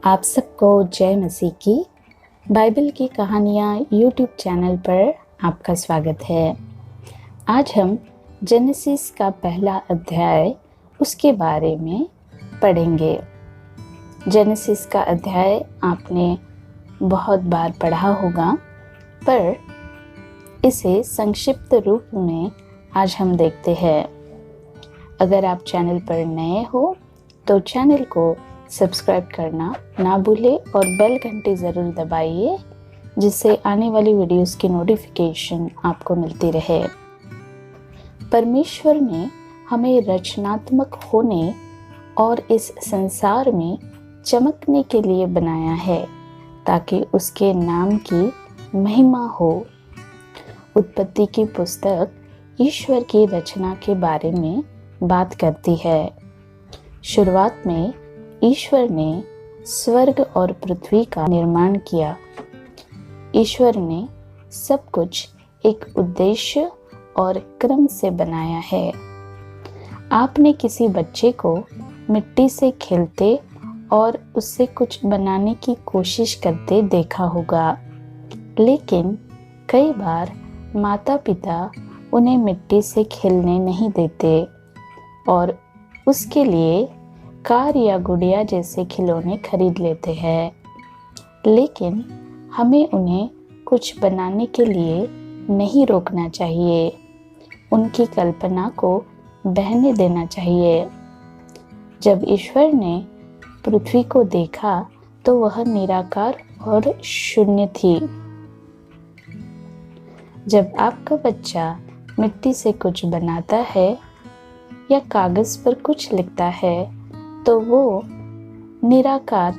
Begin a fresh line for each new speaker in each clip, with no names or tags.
आप सबको जय मसीह की। बाइबल की कहानियाँ यूट्यूब चैनल पर आपका स्वागत है। आज हम जेनेसिस का पहला अध्याय उसके बारे में पढ़ेंगे। जेनेसिस का अध्याय आपने बहुत बार पढ़ा होगा, पर इसे संक्षिप्त रूप में आज हम देखते हैं। अगर आप चैनल पर नए हो तो चैनल को सब्सक्राइब करना ना भूलें और बेल घंटी ज़रूर दबाइए, जिससे आने वाली वीडियोस की नोटिफिकेशन आपको मिलती रहे। परमेश्वर ने हमें रचनात्मक होने और इस संसार में चमकने के लिए बनाया है, ताकि उसके नाम की महिमा हो। उत्पत्ति की पुस्तक ईश्वर की रचना के बारे में बात करती है। शुरुआत में ईश्वर ने स्वर्ग और पृथ्वी का निर्माण किया। ईश्वर ने सब कुछ एक उद्देश्य और क्रम से बनाया है। आपने किसी बच्चे को मिट्टी से खेलते और उससे कुछ बनाने की कोशिश करते देखा होगा, लेकिन कई बार माता पिता उन्हें मिट्टी से खेलने नहीं देते और उसके लिए कार या गुड़िया जैसे खिलौने खरीद लेते हैं। लेकिन हमें उन्हें कुछ बनाने के लिए नहीं रोकना चाहिए, उनकी कल्पना को बहने देना चाहिए। जब ईश्वर ने पृथ्वी को देखा तो वह निराकार और शून्य थी। जब आपका बच्चा मिट्टी से कुछ बनाता है या कागज पर कुछ लिखता है तो वो निराकार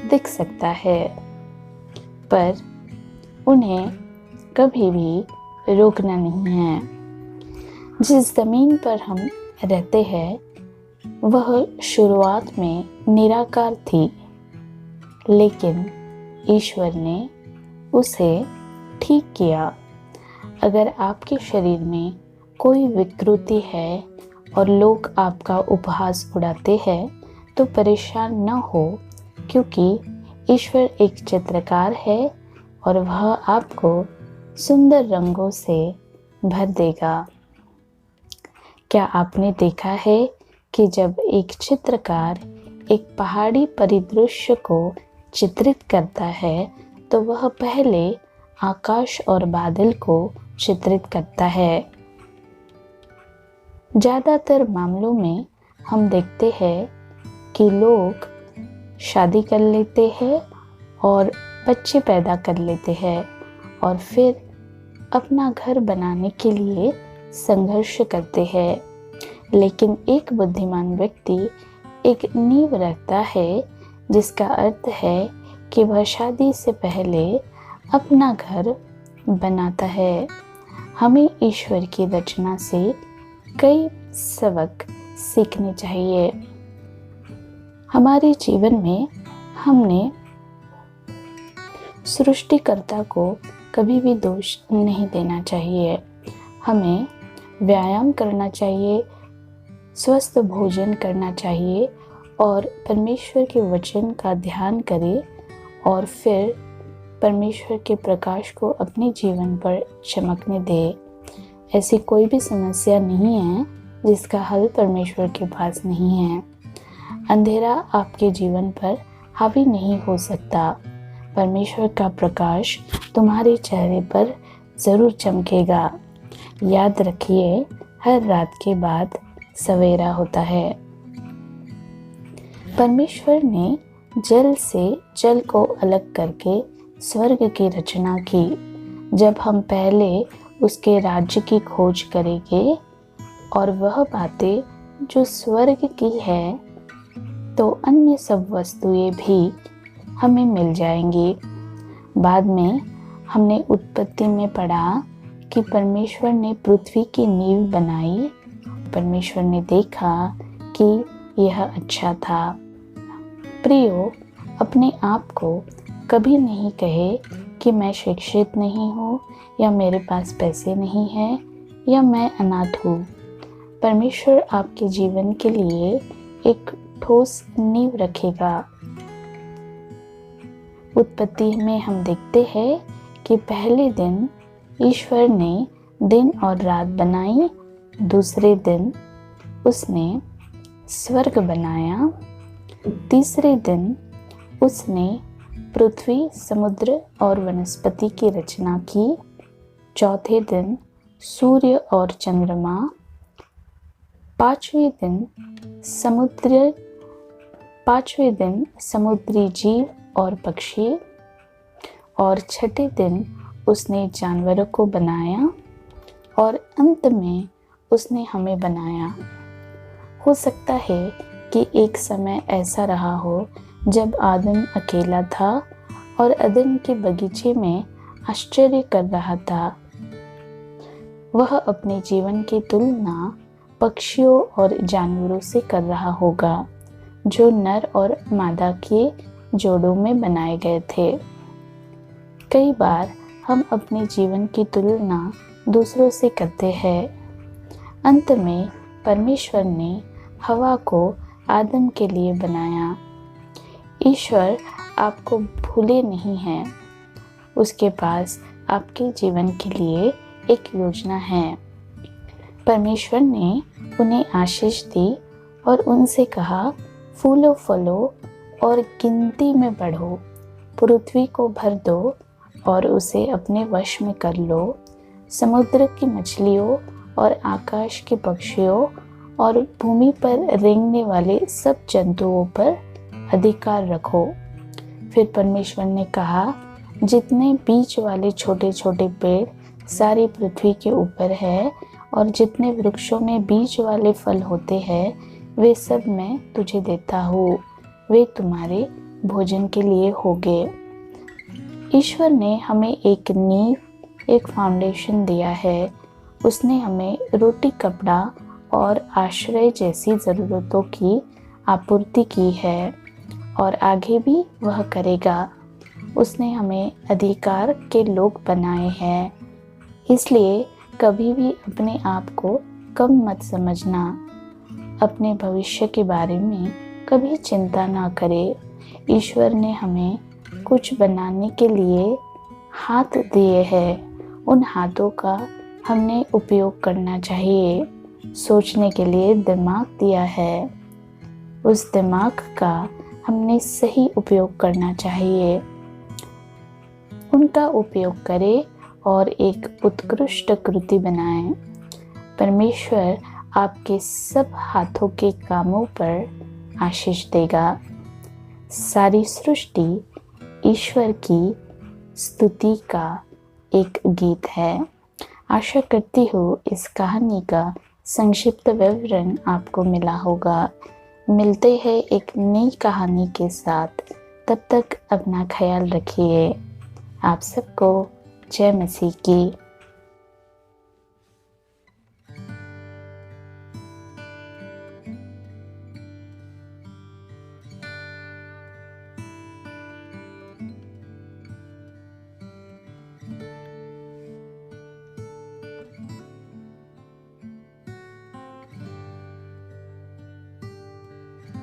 दिख सकता है, पर उन्हें कभी भी रोकना नहीं है। जिस ज़मीन पर हम रहते हैं वह शुरुआत में निराकार थी, लेकिन ईश्वर ने उसे ठीक किया। अगर आपके शरीर में कोई विकृति है और लोग आपका उपहास उड़ाते हैं तो परेशान न हो, क्योंकि ईश्वर एक चित्रकार है और वह आपको सुंदर रंगों से भर देगा। क्या आपने देखा है कि जब एक चित्रकार एक पहाड़ी परिदृश्य को चित्रित करता है तो वह पहले आकाश और बादल को चित्रित करता है। ज़्यादातर मामलों में हम देखते हैं कि लोग शादी कर लेते हैं और बच्चे पैदा कर लेते हैं और फिर अपना घर बनाने के लिए संघर्ष करते हैं। लेकिन एक बुद्धिमान व्यक्ति एक नींव रखता है, जिसका अर्थ है कि वह शादी से पहले अपना घर बनाता है। हमें ईश्वर की रचना से कई सबक सीखने चाहिए। हमारे जीवन में हमने सृष्टिकर्ता को कभी भी दोष नहीं देना चाहिए। हमें व्यायाम करना चाहिए, स्वस्थ भोजन करना चाहिए और परमेश्वर के वचन का ध्यान करें और फिर परमेश्वर के प्रकाश को अपने जीवन पर चमकने दें। ऐसी कोई भी समस्या नहीं है जिसका हल परमेश्वर के पास नहीं है। अंधेरा आपके जीवन पर हावी नहीं हो सकता। परमेश्वर का प्रकाश तुम्हारे चेहरे पर ज़रूर चमकेगा। याद रखिए, हर रात के बाद सवेरा होता है। परमेश्वर ने जल से जल को अलग करके स्वर्ग की रचना की। जब हम पहले उसके राज्य की खोज करेंगे और वह बातें जो स्वर्ग की है, तो अन्य सब वस्तुएं भी हमें मिल जाएंगी। बाद में हमने उत्पत्ति में पढ़ा कि परमेश्वर ने पृथ्वी की नींव बनाई। परमेश्वर ने देखा कि यह अच्छा था। प्रियो, अपने आप को कभी नहीं कहे कि मैं शिक्षित नहीं हूँ या मेरे पास पैसे नहीं हैं या मैं अनाथ हूँ। परमेश्वर आपके जीवन के लिए एक ठोस नींव रखेगा। उत्पत्ति में हम देखते हैं कि पहले दिन ईश्वर ने दिन और रात बनाई, दूसरे दिन उसने स्वर्ग बनाया, तीसरे दिन उसने पृथ्वी, समुद्र और वनस्पति की रचना की, चौथे दिन सूर्य और चंद्रमा, पांचवें दिन समुद्री जीव और पक्षी, और छठे दिन उसने जानवरों को बनाया, और अंत में उसने हमें बनाया। हो सकता है कि एक समय ऐसा रहा हो जब आदम अकेला था और अदन के बगीचे में आश्चर्य कर रहा था। वह अपने जीवन की तुलना पक्षियों और जानवरों से कर रहा होगा जो नर और मादा के जोड़ों में बनाए गए थे। कई बार हम अपने जीवन की तुलना दूसरों से करते हैं। अंत में परमेश्वर ने हवा को आदम के लिए बनाया। ईश्वर आपको भूले नहीं है। उसके पास आपके जीवन के लिए एक योजना है। परमेश्वर ने उन्हें आशीष दी और उनसे कहा, फूलो फलो और गिनती में बढ़ो, पृथ्वी को भर दो और उसे अपने वश में कर लो। समुद्र की मछलियों और आकाश के पक्षियों और भूमि पर रेंगने वाले सब जंतुओं पर अधिकार रखो। फिर परमेश्वर ने कहा, जितने बीज वाले छोटे छोटे पेड़ सारी पृथ्वी के ऊपर है और जितने वृक्षों में बीज वाले फल होते हैं वे सब मैं तुझे देता हूँ, वे तुम्हारे भोजन के लिए होंगे। ईश्वर ने हमें एक नींव, एक फाउंडेशन दिया है। उसने हमें रोटी, कपड़ा और आश्रय जैसी ज़रूरतों की आपूर्ति की है और आगे भी वह करेगा। उसने हमें अधिकार के लोग बनाए हैं। इसलिए कभी भी अपने आप को कम मत समझना। अपने भविष्य के बारे में कभी चिंता ना करें। ईश्वर ने हमें कुछ बनाने के लिए हाथ दिए हैं। उन हाथों का हमने उपयोग करना चाहिए। सोचने के लिए दिमाग दिया है, उस दिमाग का हमने सही उपयोग करना चाहिए। उनका उपयोग करें और एक उत्कृष्ट कृति बनाएं। परमेश्वर आपके सब हाथों के कामों पर आशीष देगा। सारी सृष्टि ईश्वर की स्तुति का एक गीत है। आशा करती हूँ इस कहानी का संक्षिप्त विवरण आपको मिला होगा। मिलते हैं एक नई कहानी के साथ। तब तक अपना ख्याल रखिए। आप सबको जय मसीह की।